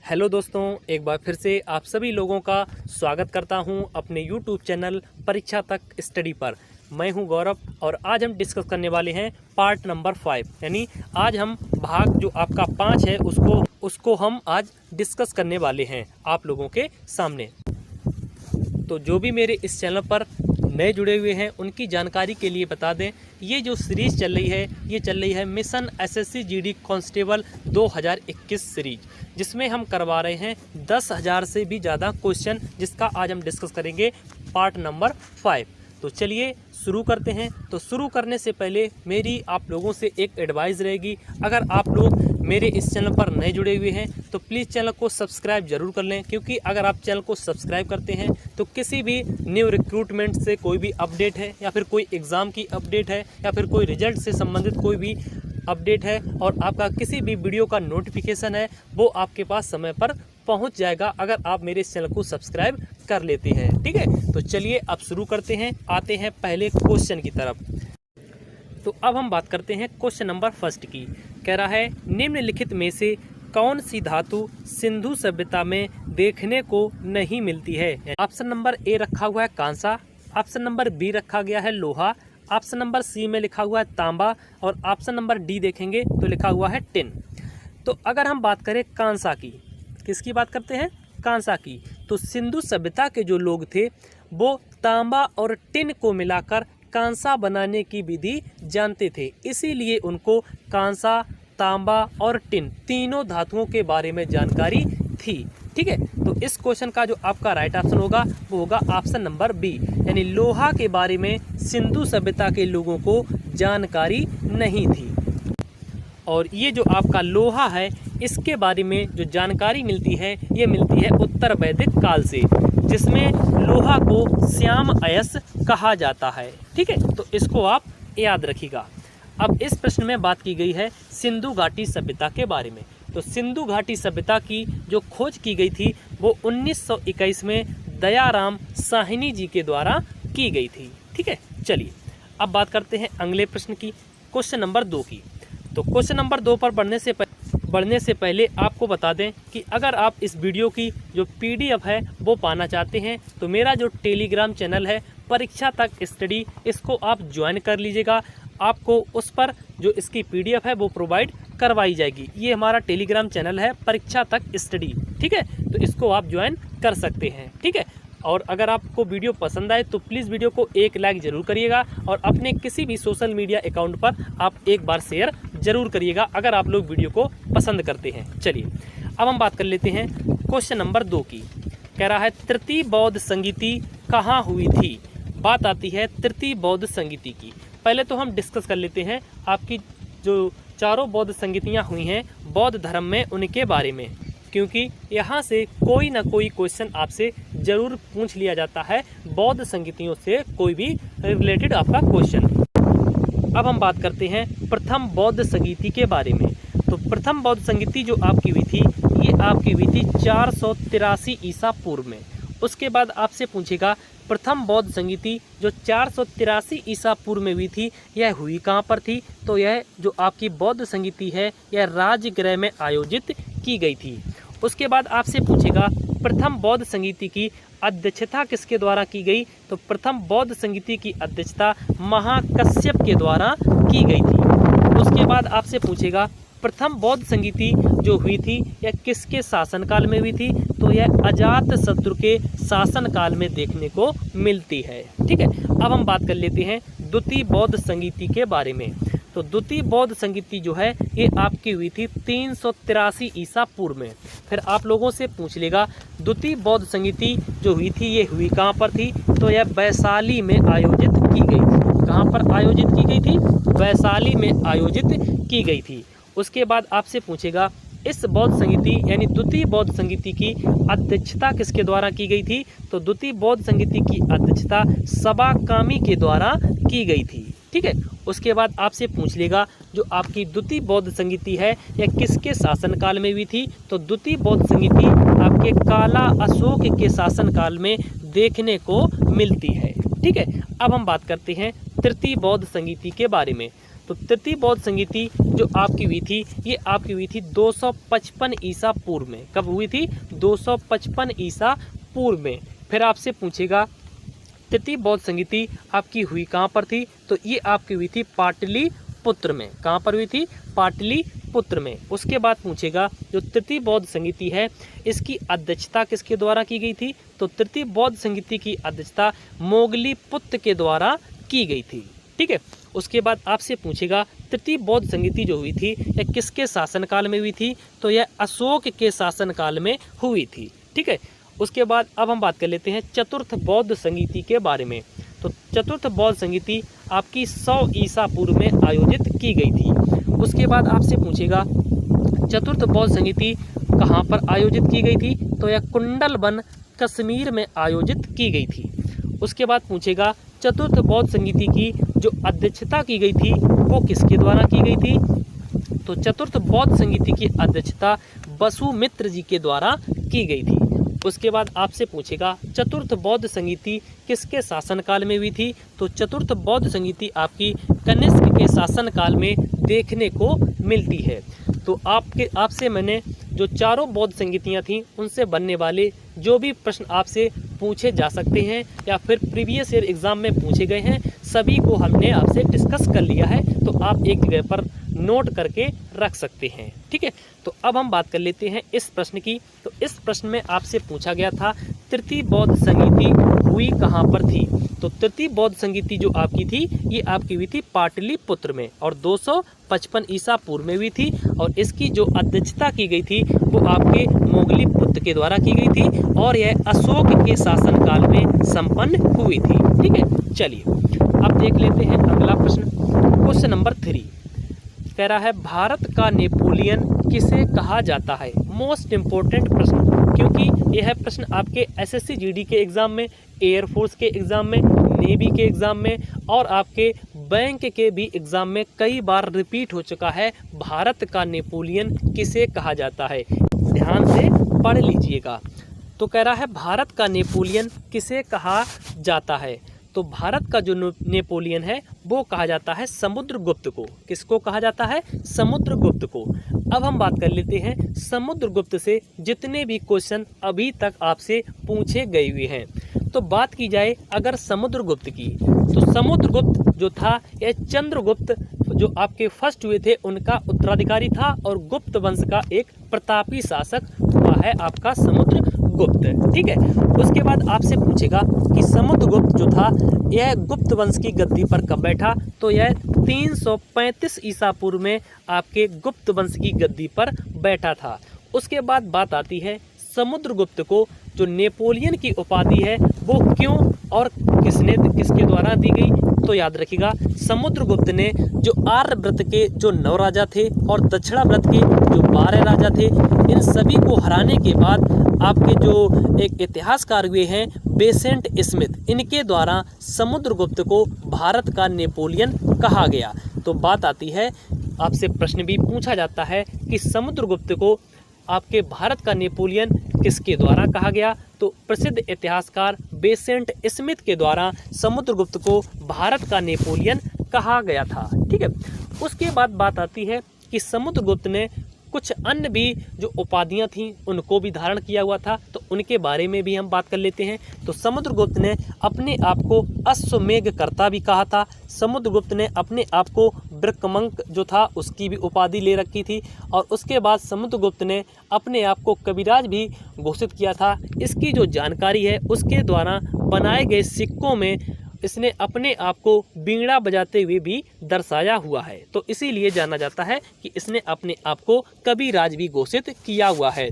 Hello दोस्तों, एक बार फिर से आप सभी लोगों का स्वागत करता हूं अपने YouTube चैनल परीक्षा तक स्टडी पर। मैं हूं गौरव और आज हम डिस्कस करने वाले हैं पार्ट नंबर 5, यानी आज हम भाग जो आपका 5 है उसको हम आज डिस्कस करने वाले हैं आप लोगों के सामने। तो जो भी मेरे इस चैनल पर नए जुड़े हुए हैं उनकी जानकारी के लिए बता दें, ये जो सीरीज़ चल रही है ये चल रही है mission SSC GD constable 2021 series, जिसमें हम करवा रहे हैं 10,000 से भी ज़्यादा क्वेश्चन, जिसका आज हम डिस्कस करेंगे पार्ट नंबर 5। तो चलिए शुरू करते हैं। तो शुरू करने से पहले मेरी आप लोगों से एक एडवाइस रहेगी, अगर आप लोग मेरे इस चैनल पर नए जुड़े हुए हैं तो प्लीज़ चैनल को सब्सक्राइब जरूर कर लें, क्योंकि अगर आप चैनल को सब्सक्राइब करते हैं तो किसी भी न्यू रिक्रूटमेंट से कोई भी अपडेट है या फिर कोई एग्ज़ाम की अपडेट है या फिर कोई रिजल्ट से संबंधित कोई भी अपडेट है और आपका किसी भी वीडियो का नोटिफिकेशन है वो आपके पास समय पर पहुंच जाएगा, अगर आप मेरे इस चैनल को सब्सक्राइब कर लेते हैं। ठीक है, तो चलिए अब शुरू करते हैं, आते हैं पहले क्वेश्चन की तरफ। तो अब हम बात करते हैं क्वेश्चन नंबर फर्स्ट की। कह रहा है निम्नलिखित में से कौन सी धातु सिंधु सभ्यता में देखने को नहीं मिलती है। ऑप्शन नंबर ए रखा हुआ है कांसा, ऑप्शन नंबर बी रखा गया है लोहा, ऑप्शन नंबर सी में लिखा हुआ है तांबा और ऑप्शन नंबर डी देखेंगे तो लिखा हुआ है टिन। तो अगर हम बात करें कांसा की, किसकी बात करते हैं, कांसा की, तो सिंधु सभ्यता के जो लोग थे वो तांबा और टिन को मिलाकर कांसा बनाने की विधि जानते थे, इसीलिए उनको कांसा, तांबा और टिन तीनों धातुओं के बारे में जानकारी थी। ठीक है, तो इस क्वेश्चन का जो आपका राइट ऑप्शन होगा वो होगा ऑप्शन नंबर बी, यानी लोहा के बारे में सिंधु सभ्यता के लोगों को जानकारी नहीं थी। और ये जो आपका लोहा है इसके बारे में जो जानकारी मिलती है ये मिलती है उत्तर वैदिक काल से, जिसमें लोहा को श्याम अयस्क कहा जाता है। ठीक है, तो इसको आप याद रखिएगा। अब इस प्रश्न में बात की गई है सिंधु घाटी सभ्यता के बारे में। तो सिंधु घाटी सभ्यता की जो खोज की गई थी वो 1921 में दयाराम साहनी जी के द्वारा की गई थी। ठीक है, चलिए अब बात करते हैं अगले प्रश्न की, क्वेश्चन नंबर 2 की। तो क्वेश्चन नंबर 2 पर बढ़ने से पहले आपको बता दें कि अगर आप इस वीडियो की जो PDF है वो पाना चाहते हैं तो मेरा जो टेलीग्राम चैनल है परीक्षा तक स्टडी, इसको आप ज्वाइन कर लीजिएगा। आपको उस पर जो इसकी PDF है वो प्रोवाइड करवाई जाएगी। ये हमारा टेलीग्राम चैनल है परीक्षा तक स्टडी। ठीक है, तो इसको आप ज्वाइन कर सकते हैं। ठीक है, और अगर आपको वीडियो पसंद आए तो प्लीज़ वीडियो को एक लाइक ज़रूर करिएगा और अपने किसी भी सोशल मीडिया अकाउंट पर आप एक बार शेयर ज़रूर करिएगा अगर आप लोग वीडियो को पसंद करते हैं। चलिए अब हम बात कर लेते हैं क्वेश्चन नंबर 2 की। कह रहा है तृतीय बौद्ध संगीति कहाँ हुई थी। बात आती है तृतीय बौद्ध संगीति की। पहले तो हम डिस्कस कर लेते हैं आपकी जो चारों बौद्ध संगीतियाँ हुई हैं बौद्ध धर्म में, उनके बारे में, क्योंकि यहाँ से कोई ना कोई क्वेश्चन आपसे ज़रूर पूछ लिया जाता है बौद्ध संगीतियों से, कोई भी रिलेटेड आपका क्वेश्चन। अब हम बात करते हैं प्रथम बौद्ध संगीति के बारे में। तो प्रथम बौद्ध संगीति जो आपकी हुई थी ये आपकी हुई थी 483 ईसा पूर्व में। उसके बाद आपसे पूछेगा प्रथम बौद्ध संगीति जो 483 ईसा पूर्व में हुई थी यह हुई कहाँ पर थी। तो यह जो आपकी बौद्ध संगीति है यह राजगृह में आयोजित की गई थी। उसके बाद आपसे पूछेगा प्रथम बौद्ध संगीति की अध्यक्षता किसके द्वारा की गई। तो प्रथम बौद्ध संगीति की अध्यक्षता महाकश्यप के द्वारा की गई थी। उसके बाद आपसे पूछेगा प्रथम बौद्ध संगीति जो हुई थी यह किसके शासनकाल में हुई थी। तो यह अजातशत्रु के शासनकाल में देखने को मिलती है। ठीक है, अब हम बात कर लेते हैं द्वितीय बौद्ध संगीति के बारे में। तो द्वितीय बौद्ध संगीति जो है ये आपकी हुई थी 383 ईसा पूर्व में। फिर आप लोगों से पूछ लेगा द्वितीय बौद्ध संगीति जो हुई थी ये हुई कहाँ पर थी। तो यह वैशाली में आयोजित की गई थी। कहाँ पर आयोजित की गई थी, वैशाली में आयोजित की गई थी। उसके बाद आपसे पूछेगा इस बौद्ध संगीति यानी द्वितीय बौद्ध संगीति की अध्यक्षता किसके द्वारा की गई थी। तो द्वितीय बौद्ध संगीति की अध्यक्षता सबाकामी के द्वारा की गई थी। ठीक है, उसके बाद आपसे पूछ लेगा जो आपकी द्वितीय बौद्ध संगीति है यह किसके शासनकाल में हुई थी। तो द्वितीय बौद्ध संगीति आपके काला अशोक के शासनकाल में देखने को मिलती है। ठीक है, अब हम बात करते हैं तृतीय बौद्ध संगीति के बारे में। तो तृतीय बौद्ध संगीति जो आपकी हुई थी, ये आपकी हुई थी 255 ईसा पूर्व में। कब हुई थी? 255 ईसा पूर्व में। फिर आपसे पूछेगा तृतीय बौद्ध संगीति आपकी हुई कहाँ पर थी? तो ये आपकी हुई थी पाटलिपुत्र में। कहाँ पर हुई थी? पाटलिपुत्र में। उसके बाद पूछेगा जो तृतीय बौद्ध संगीति है, इसकी अध्यक्षता किसके द्वारा की गई थी? तो तृतीय बौद्ध संगीति की अध्यक्षता मोगलीपुत्र के द्वारा की गई थी। ठीक है। उसके बाद आपसे पूछेगा तृतीय बौद्ध संगीति जो हुई थी यह किसके शासनकाल में हुई थी? तो यह अशोक के शासनकाल में हुई थी। ठीक है। उसके बाद अब हम बात कर लेते हैं चतुर्थ बौद्ध संगीति के बारे में। तो चतुर्थ बौद्ध संगीति आपकी 100 ईसा पूर्व में आयोजित की गई थी। उसके बाद आपसे पूछेगा चतुर्थ बौद्ध संगीति कहाँ पर आयोजित की गई थी? तो यह कुंडलवन कश्मीर में आयोजित की गई थी। उसके बाद पूछेगा चतुर्थ बौद्ध संगीति की जो अध्यक्षता की गई थी वो किसके द्वारा की गई थी? तो चतुर्थ बौद्ध संगीति की अध्यक्षता वसुमित्र जी के द्वारा की गई थी। उसके बाद आपसे पूछेगा चतुर्थ बौद्ध संगीति किसके शासनकाल में हुई थी? तो चतुर्थ बौद्ध संगीति आपकी कनिष्क के शासनकाल में देखने को मिलती है। तो आपसे मैंने जो चारों बौद्ध संगीतियाँ थीं उनसे बनने वाले जो भी प्रश्न आपसे पूछे जा सकते हैं या फिर प्रीवियस ईयर एग्ज़ाम में पूछे गए हैं, सभी को हमने आपसे डिस्कस कर लिया है। तो आप एक जगह पर नोट करके रख सकते हैं। ठीक है। तो अब हम बात कर लेते हैं इस प्रश्न की। तो इस प्रश्न में आपसे पूछा गया था तृतीय बौद्ध संगीति हुई कहाँ पर थी? तो तृतीय बौद्ध संगीति जो आपकी थी ये आपकी हुई थी पाटलिपुत्र में और 255 ईसा पूर्व में हुई थी। और इसकी जो अध्यक्षता की गई थी वो आपके मोगलीपुत्र के द्वारा की गई थी और यह अशोक के शासनकाल में संपन्न हुई थी। ठीक है। चलिए अब देख लेते हैं अगला प्रश्न। क्वेश्चन नंबर 3 कह रहा है भारत का नेपोलियन किसे कहा जाता है? मोस्ट इम्पोर्टेंट प्रश्न, क्योंकि यह प्रश्न आपके एसएससी जीडी के एग्जाम में, एयरफोर्स के एग्जाम में, नेवी के एग्जाम में और आपके बैंक के भी एग्जाम में कई बार रिपीट हो चुका है। भारत का नेपोलियन किसे कहा जाता है? ध्यान से पढ़ लीजिएगा। तो कह रहा है भारत का नेपोलियन किसे कहा जाता है? तो भारत का जो नेपोलियन है वो कहा जाता है समुद्रगुप्त को। किसको कहा जाता है? समुद्रगुप्त को। अब हम बात कर लेते हैं समुद्रगुप्त से जितने भी क्वेश्चन अभी तक आपसे पूछे गए हुए हैं। तो बात की जाए अगर समुद्रगुप्त की, तो समुद्रगुप्त जो था यह चंद्रगुप्त जो आपके फर्स्ट हुए थे उनका उत्तराधिकारी था और गुप्त वंश का एक प्रतापी शासक हुआ है आपका समुद्रगुप्त। ठीक है। उसके बाद आपसे पूछेगा कि समुद्रगुप्त जो था यह गुप्त वंश की गद्दी पर कब बैठा? तो यह 335 ईसा पूर्व में आपके गुप्त वंश की गद्दी पर बैठा था। उसके बाद बात आती है समुद्रगुप्त को जो नेपोलियन की उपाधि है वो क्यों और किसके द्वारा दी गई? तो याद रखिएगा समुद्रगुप्त ने जो आर्यव्रत के जो 9 राजा थे और दक्षिणाव्रत के जो 12 राजा थे, इन सभी को हराने के बाद आपके जो एक इतिहासकार हुए हैं बेसेंट स्मिथ, इनके द्वारा समुद्रगुप्त को भारत का नेपोलियन कहा गया। तो बात आती है, आपसे प्रश्न भी पूछा जाता है कि समुद्रगुप्त को आपके भारत का नेपोलियन किसके द्वारा कहा गया? तो प्रसिद्ध इतिहासकार बेसेंट स्मिथ के द्वारा समुद्रगुप्त को भारत का नेपोलियन कहा गया था। ठीक है। उसके बाद बात आती है कि समुद्रगुप्त ने कुछ अन्य भी जो उपाधियां थीं उनको भी धारण किया हुआ था, तो उनके बारे में भी हम बात कर लेते हैं। तो समुद्रगुप्त ने अपने आप को अश्वमेधकर्ता भी कहा था। समुद्रगुप्त ने अपने आप को ब्रह्मंक जो था उसकी भी उपाधि ले रखी थी और उसके बाद समुद्रगुप्त ने अपने आप को कविराज भी घोषित किया था। इसकी जो जानकारी है उसके द्वारा बनाए गए सिक्कों में इसने अपने आप को बीड़ा बजाते हुए भी दर्शाया हुआ है। तो इसीलिए जाना जाता है कि इसने अपने आप को कविराज भी घोषित किया हुआ है।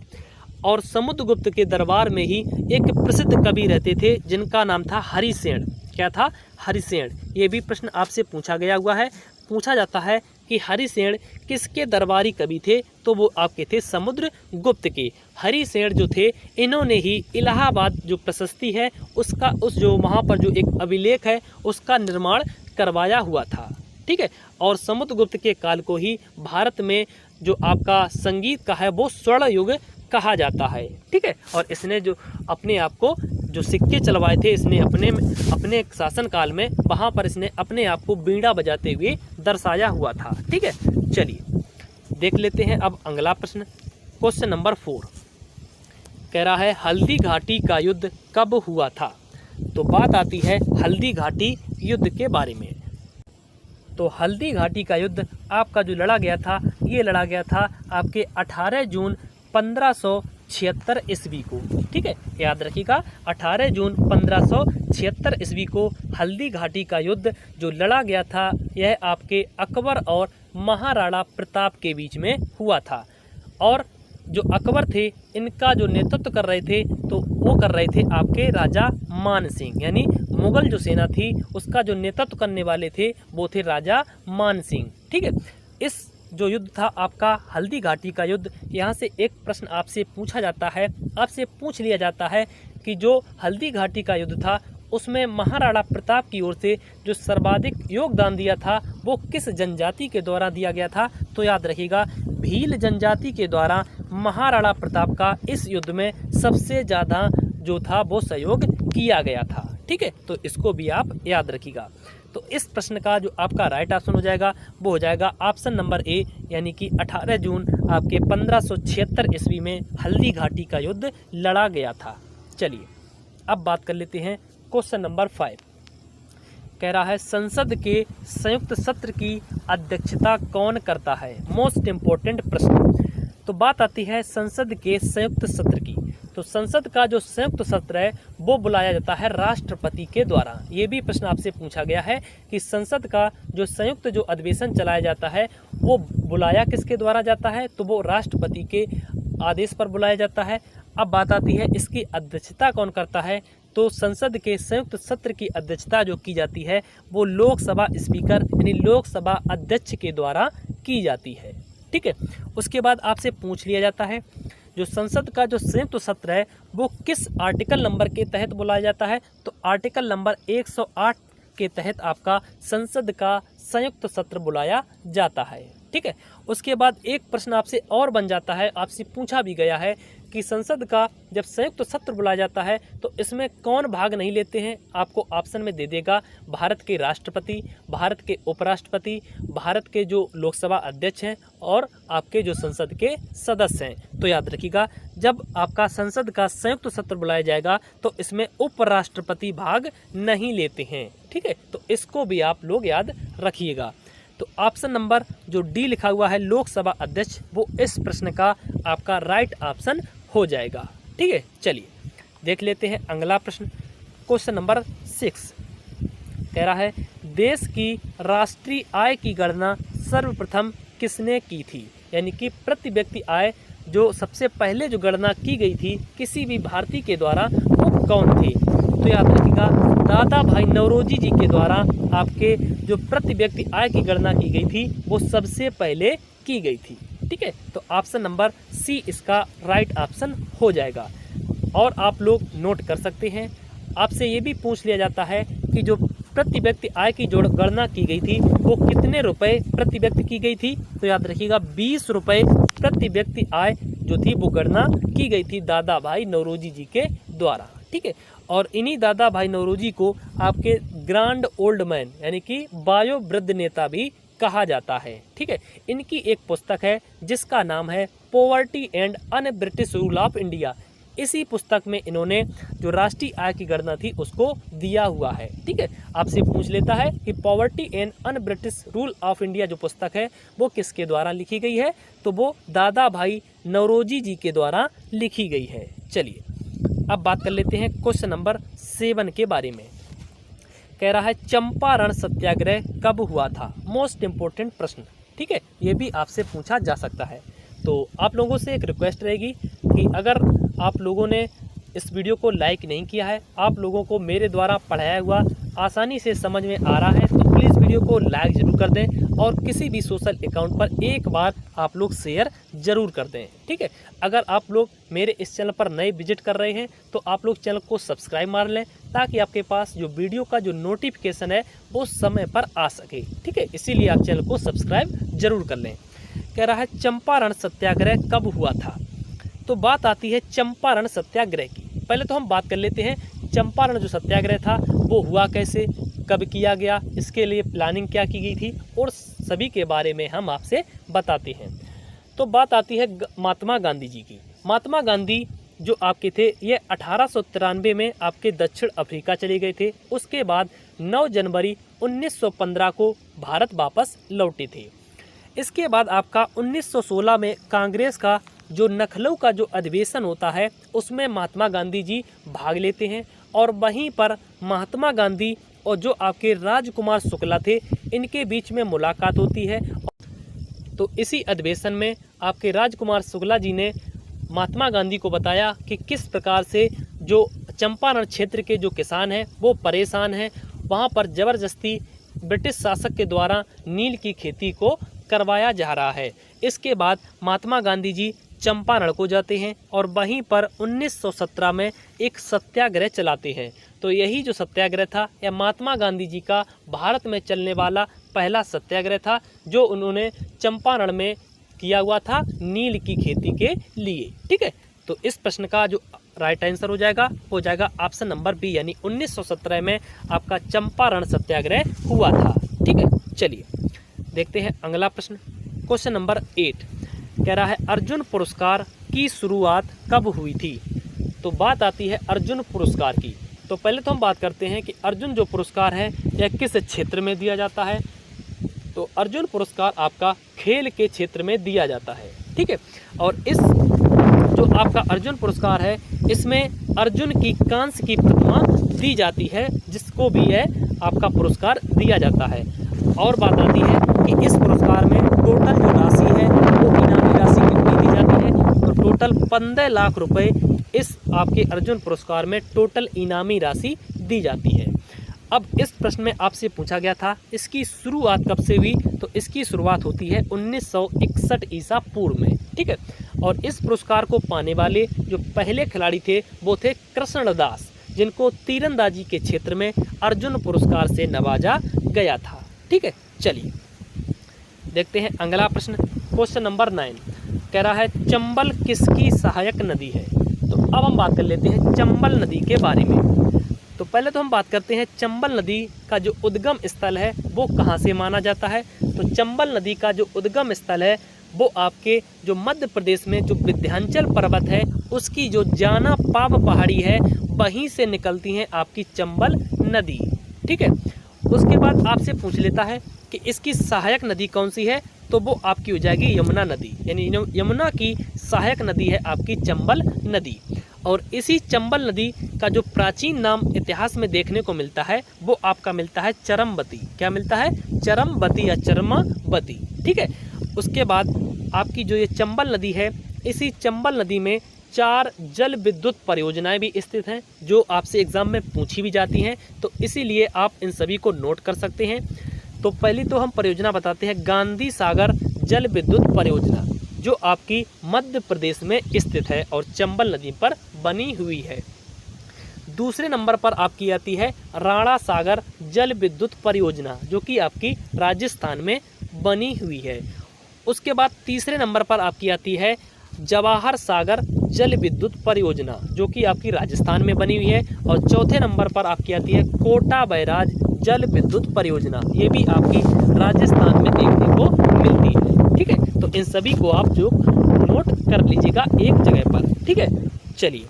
और समुद्रगुप्त के दरबार में ही एक प्रसिद्ध कवि रहते थे जिनका नाम था हरिसेन। क्या था? हरिसेन। ये भी प्रश्न आपसे पूछा गया हुआ है। पूछा जाता है कि हरिसेन किसके दरबारी कवि थे? तो वो आपके थे समुद्रगुप्त के। हरिसेन जो थे इन्होंने ही इलाहाबाद जो प्रशस्ति है उसका जो वहाँ पर जो एक अभिलेख है उसका निर्माण करवाया हुआ था। ठीक है। और समुद्रगुप्त के काल को ही भारत में जो आपका संगीत का है वो स्वर्ण युग कहा जाता है। ठीक है। और इसने जो अपने आप को जो सिक्के चलवाए थे इसने अपने शासनकाल में, वहाँ पर इसने अपने आप को बीड़ा बजाते हुए दर्शाया हुआ था। ठीक है, चलिए देख लेते हैं अब अगला प्रश्न। क्वेश्चन नंबर 4 कह रहा है हल्दी घाटी का युद्ध कब हुआ था। तो बात आती है हल्दी घाटी युद्ध के बारे में। तो हल्दी घाटी का युद्ध आपका जो लड़ा गया था, ये लड़ा गया था आपके 18 जून 1576 ईस्वी को। ठीक है, याद रखिएगा 18 जून 1576 ईस्वी को हल्दी घाटी का युद्ध जो लड़ा गया था, यह आपके अकबर और महाराणा प्रताप के बीच में हुआ था। और जो अकबर थे, इनका जो नेतृत्व कर रहे थे, तो वो कर रहे थे आपके राजा मान सिंह, यानी मुगल जो सेना थी उसका जो नेतृत्व करने वाले थे वो थे राजा मान सिंह। ठीक है, इस जो युद्ध था आपका हल्दी घाटी का युद्ध, यहाँ से एक प्रश्न आपसे पूछा जाता है, आपसे पूछ लिया जाता है कि जो हल्दी घाटी का युद्ध था उसमें महाराणा प्रताप की ओर से जो सर्वाधिक योगदान दिया था वो किस जनजाति के द्वारा दिया गया था। तो याद रखिएगा भील जनजाति के द्वारा महाराणा प्रताप का इस युद्ध में सबसे ज़्यादा जो था वो सहयोग किया गया था। ठीक है, तो इसको भी आप याद रखिएगा। तो इस प्रश्न का जो आपका राइट ऑप्शन हो जाएगा वो हो जाएगा ऑप्शन नंबर ए, यानी कि 18 जून आपके 1576 ईस्वी में हल्दी घाटी का युद्ध लड़ा गया था। चलिए अब बात कर लेते हैं क्वेश्चन नंबर 5। कह रहा है संसद के संयुक्त सत्र की अध्यक्षता कौन करता है। मोस्ट इम्पोर्टेंट प्रश्न। तो बात आती है संसद के संयुक्त सत्र की। तो संसद का जो संयुक्त सत्र है वो बुलाया जाता है राष्ट्रपति के द्वारा। ये भी प्रश्न आपसे पूछा गया है कि संसद का जो संयुक्त जो अधिवेशन चलाया जाता है वो बुलाया किसके द्वारा जाता है, तो वो राष्ट्रपति के आदेश पर बुलाया जाता है। अब बात आती है इसकी अध्यक्षता कौन करता है। तो संसद के संयुक्त सत्र की अध्यक्षता जो की जाती है वो लोकसभा स्पीकर यानी लोकसभा अध्यक्ष के द्वारा की जाती है। ठीक है, उसके बाद आपसे पूछ लिया जाता है जो संसद का जो संयुक्त सत्र है वो किस आर्टिकल नंबर के तहत बुलाया जाता है। तो आर्टिकल नंबर 108 के तहत आपका संसद का संयुक्त सत्र बुलाया जाता है। ठीक है, उसके बाद एक प्रश्न आपसे और बन जाता है, आपसे पूछा भी गया है कि संसद का जब संयुक्त सत्र बुलाया जाता है तो इसमें कौन भाग नहीं लेते हैं। आपको ऑप्शन में दे देगा भारत के राष्ट्रपति, भारत के उपराष्ट्रपति, भारत के जो लोकसभा अध्यक्ष हैं और आपके जो संसद के सदस्य हैं। तो याद रखिएगा जब आपका संसद का संयुक्त सत्र बुलाया जाएगा तो इसमें उपराष्ट्रपति भाग नहीं लेते हैं। ठीक है, तो इसको भी आप लोग याद रखिएगा। तो ऑप्शन नंबर जो डी लिखा हुआ है लोकसभा अध्यक्ष, वो इस प्रश्न का आपका राइट ऑप्शन हो जाएगा। ठीक है, चलिए देख लेते हैं अगला प्रश्न। क्वेश्चन नंबर 6 कह रहा है देश की राष्ट्रीय आय की गणना सर्वप्रथम किसने की थी। यानी कि प्रति व्यक्ति आय जो सबसे पहले जो गणना की गई थी किसी भी भारतीय के द्वारा वो कौन थे। तो याद रखिएगा दादा भाई नौरोजी जी के द्वारा आपके जो प्रति व्यक्ति आय की गणना की गई थी वो सबसे पहले की गई थी। ठीक है, तो ऑप्शन नंबर सी इसका राइट ऑप्शन हो जाएगा। और आप लोग नोट कर सकते हैं, आपसे ये भी पूछ लिया जाता है कि जो प्रति व्यक्ति आय की जो गणना की गई थी वो कितने रुपए प्रति व्यक्ति की गई थी। तो याद रखिएगा 20 रुपये प्रति व्यक्ति आय जो थी वो गणना की गई थी दादा भाई नौरोजी जी के द्वारा। ठीक है, और इन्हीं दादा भाई नौरोजी को आपके ग्रांड ओल्ड मैन यानी कि वयोवृद्ध नेता भी कहा जाता है। ठीक है, इनकी एक पुस्तक है जिसका नाम है poverty and un British rule of India. इसी पुस्तक में इन्होंने जो राष्ट्रीय आय की गणना थी उसको दिया हुआ है। ठीक है, आपसे पूछ लेता है कि poverty and un British rule of India जो पुस्तक है वो किसके द्वारा लिखी गई है। तो वो दादा भाई नौरोजी जी के द्वारा लिखी गई है। चलिए अब बात कर लेते हैं क्वेश्चन नंबर 7 के बारे में। कह रहा है चंपारण सत्याग्रह कब हुआ था। मोस्ट इम्पोर्टेंट प्रश्न। ठीक है, ये भी आपसे पूछा जा सकता है। तो आप लोगों से एक रिक्वेस्ट रहेगी कि अगर आप लोगों ने इस वीडियो को लाइक नहीं किया है, आप लोगों को मेरे द्वारा पढ़ाया हुआ आसानी से समझ में आ रहा है तो प्लीज़ वीडियो को लाइक ज़रूर कर दें और किसी भी सोशल अकाउंट पर एक बार आप लोग शेयर ज़रूर कर दें। ठीक है, अगर आप लोग मेरे इस चैनल पर नए विजिट कर रहे हैं तो आप लोग चैनल को सब्सक्राइब मार लें ताकि आपके पास जो वीडियो का जो नोटिफिकेशन है वो समय पर आ सके। ठीक है, इसीलिए आप चैनल को सब्सक्राइब जरूर कर लें। कह रहा है चंपारण सत्याग्रह कब हुआ था। तो बात आती है चंपारण सत्याग्रह की। पहले तो हम बात कर लेते हैं चंपारण जो सत्याग्रह था वो हुआ कैसे, कब किया गया, इसके लिए प्लानिंग क्या की गई थी, और सभी के बारे में हम आपसे बताते हैं। तो बात आती है महात्मा गांधी जी की। महात्मा गांधी जो आपके थे ये 1893 में आपके दक्षिण अफ्रीका चले गए थे। उसके बाद 9 जनवरी 1915 को भारत वापस लौटे थे। इसके बाद आपका 1916 में कांग्रेस का जो लखनऊ का जो अधिवेशन होता है उसमें महात्मा गांधी जी भाग लेते हैं, और वहीं पर महात्मा गांधी और जो आपके राजकुमार शुक्ला थे इनके बीच में मुलाकात होती है। तो इसी अधिवेशन में आपके राजकुमार शुक्ला जी ने महात्मा गांधी को बताया कि किस प्रकार से जो चंपारण क्षेत्र के जो किसान हैं वो परेशान हैं, वहाँ पर ज़बरदस्ती ब्रिटिश शासक के द्वारा नील की खेती को करवाया जा रहा है। इसके बाद महात्मा गांधी जी चंपारण को जाते हैं और वहीं पर 1917 में एक सत्याग्रह चलाते हैं। तो यही जो सत्याग्रह था यह महात्मा गांधी जी का भारत में चलने वाला पहला सत्याग्रह था, जो उन्होंने चंपारण में किया हुआ था नील की खेती के लिए। ठीक है, तो इस प्रश्न का जो राइट आंसर हो जाएगा ऑप्शन नंबर बी, यानी 1917 में आपका चंपारण सत्याग्रह हुआ था। ठीक है, चलिए देखते हैं अगला प्रश्न। क्वेश्चन नंबर 8 कह रहा है अर्जुन पुरस्कार की शुरुआत कब हुई थी। तो बात आती है अर्जुन पुरस्कार की। तो पहले तो हम बात करते हैं कि अर्जुन जो पुरस्कार है यह किस क्षेत्र में दिया जाता है। तो अर्जुन पुरस्कार आपका खेल के क्षेत्र में दिया जाता है। ठीक है, और इस जो आपका अर्जुन पुरस्कार है इसमें अर्जुन की कांस्य की प्रतिमा दी जाती है, जिसको भी है आपका पुरस्कार दिया जाता है। और बात आती है कि इस पुरस्कार में टोटल जो राशि है वो इनामी राशि कितनी दी जाती है। तो टोटल 15 लाख रुपए इस आपके अर्जुन पुरस्कार में टोटल इनामी राशि दी जाती है। अब इस प्रश्न में आपसे पूछा गया था इसकी शुरुआत कब से हुई। तो इसकी शुरुआत होती है 1961 ईसा पूर्व में। ठीक है, और इस पुरस्कार को पाने वाले जो पहले खिलाड़ी थे वो थे कृष्णदास, जिनको तीरंदाजी के क्षेत्र में अर्जुन पुरस्कार से नवाजा गया था। ठीक है, चलिए देखते हैं अगला प्रश्न। क्वेश्चन नंबर 9 कह रहा है चंबल किसकी सहायक नदी है। तो अब हम बात कर लेते हैं चंबल नदी के बारे में। तो पहले तो हम बात करते हैं चंबल नदी का जो उद्गम स्थल है वो कहाँ से माना जाता है। तो चंबल नदी का जो उद्गम स्थल है वो आपके जो मध्य प्रदेश में जो विंध्याचल पर्वत है उसकी जो जाना पाव पहाड़ी है वहीं से निकलती हैं आपकी चंबल नदी। ठीक है, उसके बाद आपसे पूछ लेता है कि इसकी सहायक नदी कौन सी है। तो वो आपकी हो जाएगी यमुना नदी, यानी यमुना की सहायक नदी है आपकी चंबल नदी। और इसी चंबल नदी का जो प्राचीन नाम इतिहास में देखने को मिलता है वो आपका मिलता है चरमबती। क्या मिलता है? चरमबती या चरमाबती। ठीक है, उसके बाद आपकी जो ये चंबल नदी है इसी चंबल नदी में 4 जल विद्युत परियोजनाएं भी स्थित हैं, जो आपसे एग्जाम में पूछी भी जाती हैं। तो इसीलिए आप इन सभी को नोट कर सकते हैं। तो पहली तो हम परियोजना बताते हैं गांधी सागर जल विद्युत परियोजना, जो आपकी मध्य प्रदेश में स्थित है और चंबल नदी पर बनी हुई है। दूसरे नंबर पर आपकी आती है राणा सागर जल विद्युत परियोजना, जो कि आपकी राजस्थान में बनी हुई है। उसके बाद तीसरे नंबर पर आपकी आती है जवाहर सागर जल विद्युत परियोजना, जो कि आपकी राजस्थान में बनी हुई है। और चौथे नंबर पर आपकी आती है कोटा बैराज जल विद्युत परियोजना, ये भी आपकी राजस्थान में देखने को मिलती है। ठीक है, तो इन सभी को आप जो नोट कर लीजिएगा एक जगह पर। ठीक है, चलिए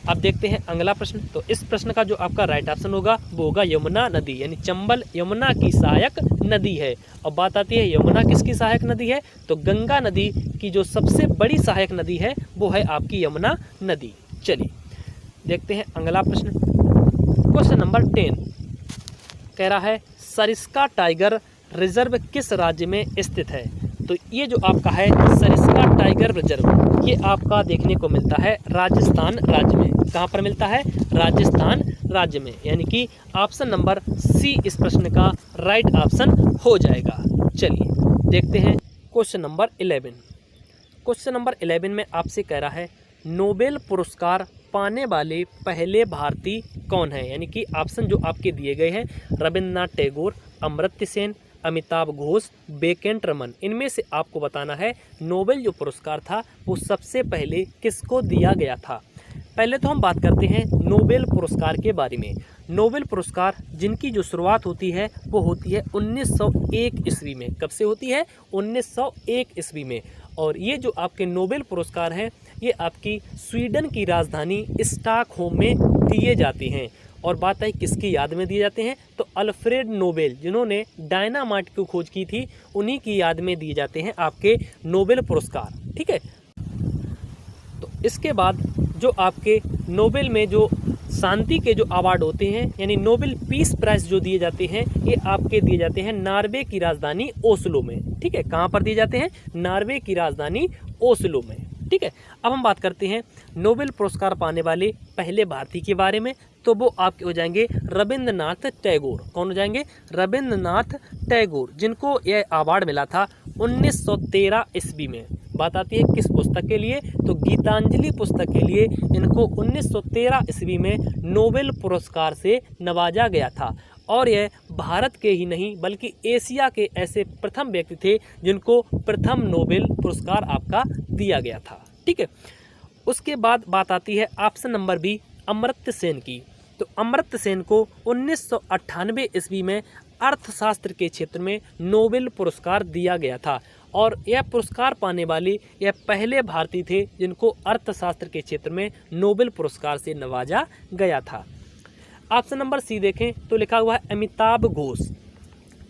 अब देखते हैं अगला प्रश्न। तो इस प्रश्न का जो आपका राइट ऑप्शन होगा वो होगा यमुना नदी, यानी चंबल यमुना की सहायक नदी है। और बात आती है यमुना किसकी सहायक नदी है, तो गंगा नदी की जो सबसे बड़ी सहायक नदी है वो है आपकी यमुना नदी। चलिए देखते हैं अगला प्रश्न। क्वेश्चन नंबर 10 कह रहा है सरिस्का टाइगर रिजर्व किस राज्य में स्थित है। तो ये जो आपका है सरिस्का टाइगर रिजर्व, ये आपका देखने को मिलता है राजस्थान राज्य में। कहाँ पर मिलता है? राजस्थान राज्य में, यानी कि ऑप्शन नंबर सी इस प्रश्न का राइट ऑप्शन हो जाएगा। चलिए देखते हैं क्वेश्चन नंबर 11। क्वेश्चन नंबर 11 में आपसे कह रहा है नोबेल पुरस्कार पाने वाले पहले भारतीय कौन है। यानी कि ऑप्शन जो आपके दिए गए हैं रविन्द्रनाथ टैगोर, अमर्त्य सेन, अमिताभ घोष, बेकेंट रमन, इनमें से आपको बताना है नोबेल जो पुरस्कार था वो सबसे पहले किसको दिया गया था। पहले तो हम बात करते हैं नोबेल पुरस्कार के बारे में। नोबेल पुरस्कार जिनकी जो शुरुआत होती है वो होती है 1901 ईस्वी में। कब से होती है? 1901 ईस्वी में। और ये जो आपके नोबेल पुरस्कार हैं ये आपकी स्वीडन की राजधानी स्टॉकहोम में दिए जाते हैं। और बात है किसकी याद में दिए जाते हैं? तो अल्फ्रेड नोबेल जिन्होंने डायनामाइट की खोज की थी उन्हीं की याद में दिए जाते हैं आपके नोबेल पुरस्कार। ठीक है, तो इसके बाद जो आपके नोबेल में जो शांति के जो अवार्ड होते हैं यानी नोबेल पीस प्राइज जो दिए जाते हैं ये आपके दिए जाते हैं नॉर्वे की राजधानी ओस्लो में। ठीक है, कहाँ पर दिए जाते हैं? नॉर्वे की राजधानी ओस्लो में। ठीक है, अब हम बात करते हैं नोबेल पुरस्कार पाने वाले पहले भारतीय के बारे में। तो वो आपके हो जाएंगे रविंद्रनाथ टैगोर। कौन हो जाएंगे? रविंद्रनाथ टैगोर, जिनको यह अवार्ड मिला था 1913 ईस्वी में। बात आती है किस पुस्तक के लिए? तो गीतांजलि पुस्तक के लिए इनको 1913 ईस्वी में नोबेल पुरस्कार से नवाजा गया था। और यह भारत के ही नहीं बल्कि एशिया के ऐसे प्रथम व्यक्ति थे जिनको प्रथम नोबेल पुरस्कार आपका दिया गया था। ठीक है, उसके बाद बात आती है option number B, Amartya Sen की। तो अमर्त्य सेन को 1998 ईस्वी में अर्थशास्त्र के क्षेत्र में नोबेल पुरस्कार दिया गया था। और यह पुरस्कार पाने वाले यह पहले भारतीय थे जिनको अर्थशास्त्र के क्षेत्र में नोबेल पुरस्कार से नवाजा गया था। ऑप्शन नंबर सी देखें तो लिखा हुआ है अमिताभ घोष।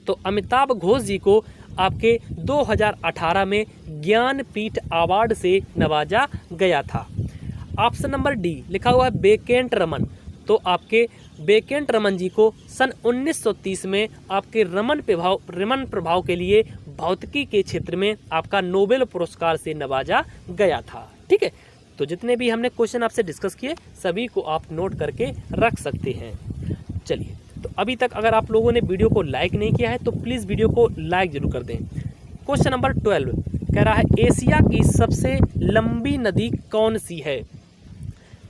तो अमिताभ घोष जी को आपके 2018 में ज्ञानपीठ अवार्ड से नवाजा गया था। ऑप्शन नंबर डी लिखा हुआ है वेंकट रमन। तो आपके वेंकट रमन जी को सन 1930 में आपके रमन प्रभाव के लिए भौतिकी के क्षेत्र में आपका नोबेल पुरस्कार से नवाजा गया था। ठीक है, तो जितने भी हमने क्वेश्चन आपसे डिस्कस किए सभी को आप नोट करके रख सकते हैं। चलिए, तो अभी तक अगर आप लोगों ने वीडियो को लाइक नहीं किया है तो प्लीज़ वीडियो को लाइक जरूर कर दें। क्वेश्चन नंबर 12 कह रहा है एशिया की सबसे लंबी नदी कौन सी है?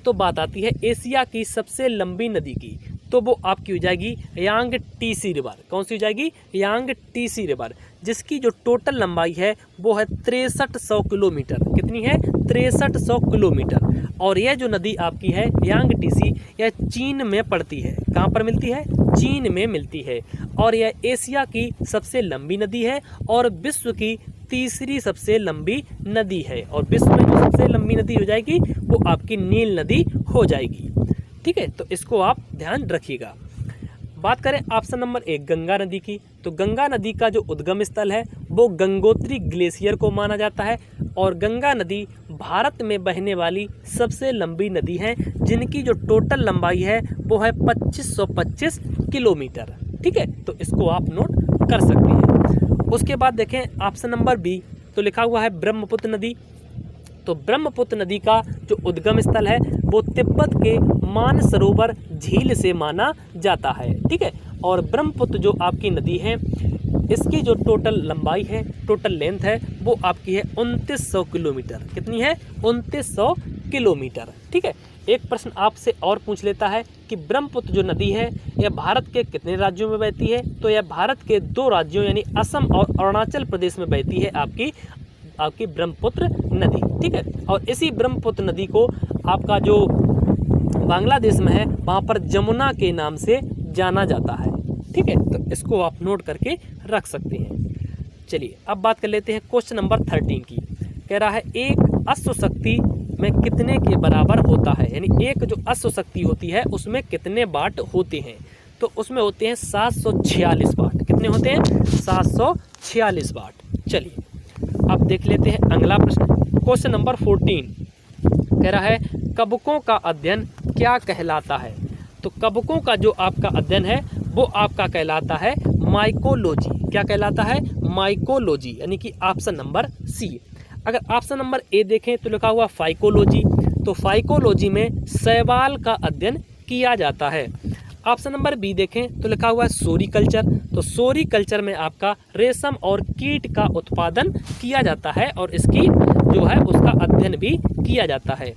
तो बात आती है एशिया की सबसे लंबी नदी की। तो वो आपकी हो जाएगी यांगटीसी रिवर। कौन सी हो जाएगी? यांगटीसी रिवर, जिसकी जो टोटल लंबाई है वो है 6300 किलोमीटर। कितनी है? 6300 किलोमीटर। और यह जो नदी आपकी है यांगटीसी यह चीन में पड़ती है। कहाँ पर मिलती है? चीन में मिलती है। और यह एशिया की सबसे लंबी नदी है और विश्व की तीसरी सबसे लंबी नदी है। और विश्व में जो सबसे लंबी नदी हो जाएगी वो आपकी नील नदी हो जाएगी। ठीक है, तो इसको आप ध्यान रखिएगा। बात करें ऑप्शन नंबर 1 गंगा नदी की। तो गंगा नदी का जो उद्गम स्थल है वो गंगोत्री ग्लेशियर को माना जाता है। और गंगा नदी भारत में बहने वाली सबसे लंबी नदी है जिनकी जो टोटल लंबाई है वो है 2525 किलोमीटर। ठीक है, तो इसको आप नोट कर सकते हैं। उसके बाद देखें ऑप्शन नंबर बी, तो लिखा हुआ है ब्रह्मपुत्र नदी। तो ब्रह्मपुत्र नदी का जो उद्गम स्थल है वो तिब्बत के मानसरोवर झील से माना जाता है। ठीक है, और ब्रह्मपुत्र जो आपकी नदी है इसकी जो टोटल लंबाई है, टोटल लेंथ है वो आपकी है 2900 किलोमीटर। कितनी है? 2900 किलोमीटर। ठीक है, एक प्रश्न आपसे और पूछ लेता है कि ब्रह्मपुत्र जो नदी है यह भारत के कितने राज्यों में बहती है? तो यह भारत के 2 राज्यों यानी असम और अरुणाचल प्रदेश में बहती है आपकी ब्रह्मपुत्र नदी। ठीक है, और इसी ब्रह्मपुत्र नदी को आपका जो बांग्लादेश में है वहाँ पर जमुना के नाम से जाना जाता है। ठीक है, तो इसको आप नोट करके रख सकते हैं। चलिए, अब बात कर लेते हैं क्वेश्चन नंबर 13 की। कह रहा है एक अश्व शक्ति में कितने के बराबर होता है? यानी एक जो अश्व शक्ति होती है उसमें कितने वाट होते हैं? तो उसमें होते हैं 746 वाट। कितने होते हैं? 746 वाट। चलिए, अब देख लेते हैं अगला प्रश्न। क्वेश्चन नंबर 14 कह रहा है कवकों का अध्ययन क्या कहलाता है? तो कवकों का जो आपका अध्ययन है वो आपका कहलाता है माइकोलॉजी। क्या कहलाता है? माइकोलॉजी, यानी कि ऑप्शन नंबर सी। अगर ऑप्शन नंबर ए देखें तो लिखा हुआ फाइकोलॉजी। तो फाइकोलॉजी में शैवाल का अध्ययन किया जाता है। ऑप्शन नंबर बी देखें तो लिखा हुआ है सोरीकल्चर। तो सोरीकल्चर में आपका रेशम और कीट का उत्पादन किया जाता है और इसकी जो है उसका अध्ययन भी किया जाता है।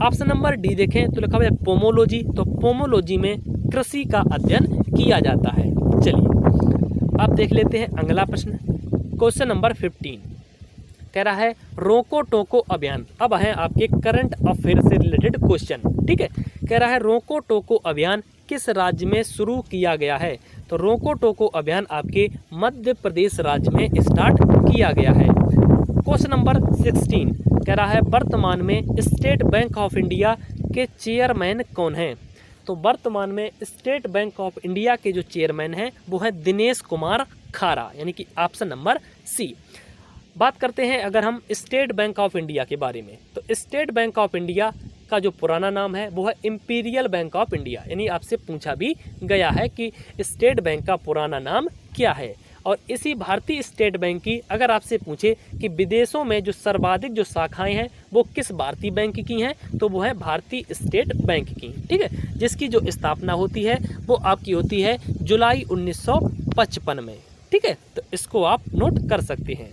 ऑप्शन नंबर डी देखें तो लिखा हुआ है पोमोलॉजी। तो पोमोलॉजी में कृषि का अध्ययन किया जाता है। चलिए, अब देख लेते हैं अगला प्रश्न। क्वेश्चन नंबर 15 कह रहा है रोको टोको अभियान। अब है आपके करंट अफेयर से रिलेटेड क्वेश्चन, ठीक है। कह रहा है रोको टोको अभियान किस राज्य में शुरू किया गया है? तो रोको टोको अभियान आपके मध्य प्रदेश राज्य में स्टार्ट किया गया है। क्वेश्चन नंबर 16 कह रहा है वर्तमान में स्टेट बैंक ऑफ इंडिया के चेयरमैन कौन हैं? तो वर्तमान में स्टेट बैंक ऑफ इंडिया के जो चेयरमैन हैं वो हैं दिनेश कुमार खारा, यानी कि ऑप्शन नंबर सी। बात करते हैं अगर हम स्टेट बैंक ऑफ इंडिया के बारे में, तो स्टेट बैंक ऑफ इंडिया का जो पुराना नाम है वो है इंपीरियल बैंक ऑफ इंडिया, यानी आपसे पूछा भी गया है कि स्टेट बैंक का पुराना नाम क्या है। और इसी भारतीय स्टेट बैंक की अगर आपसे पूछे कि विदेशों में जो सर्वाधिक जो शाखाएं हैं वो किस भारतीय बैंक की हैं, तो वो है भारतीय स्टेट बैंक की, ठीक है, जिसकी जो स्थापना होती है वो आपकी होती है जुलाई 1955 में, ठीक है। तो इसको आप नोट कर सकते हैं।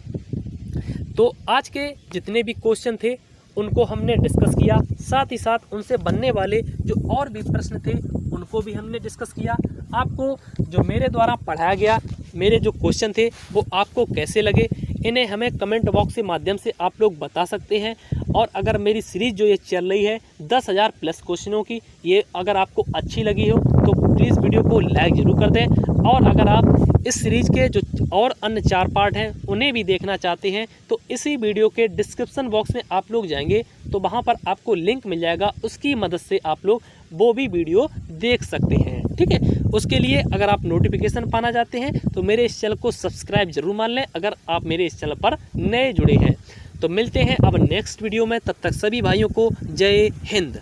तो आज के जितने भी क्वेश्चन थे उनको हमने डिस्कस किया, साथ ही साथ उनसे बनने वाले जो और भी प्रश्न थे उनको भी हमने डिस्कस किया। आपको जो मेरे द्वारा पढ़ाया गया मेरे जो क्वेश्चन थे वो आपको कैसे लगे, इन्हें हमें कमेंट बॉक्स के माध्यम से आप लोग बता सकते हैं। और अगर मेरी सीरीज़ जो ये चल रही है 10,000 प्लस क्वेश्चनों की, ये अगर आपको अच्छी लगी हो तो प्लीज़ वीडियो को लाइक ज़रूर कर दें। और अगर आप इस सीरीज़ के जो और अन्य 4 पार्ट हैं उन्हें भी देखना चाहते हैं तो इसी वीडियो के डिस्क्रिप्शन बॉक्स में आप लोग जाएंगे तो वहाँ पर आपको लिंक मिल जाएगा, उसकी मदद से आप लोग वो भी वीडियो देख सकते हैं, ठीक है। उसके लिए अगर आप नोटिफिकेशन पाना चाहते हैं तो मेरे इस चैनल को सब्सक्राइब जरूर मान लें अगर आप मेरे इस चैनल पर नए जुड़े हैं। तो मिलते हैं अब नेक्स्ट वीडियो में, तब तक सभी भाइयों को जय हिंद।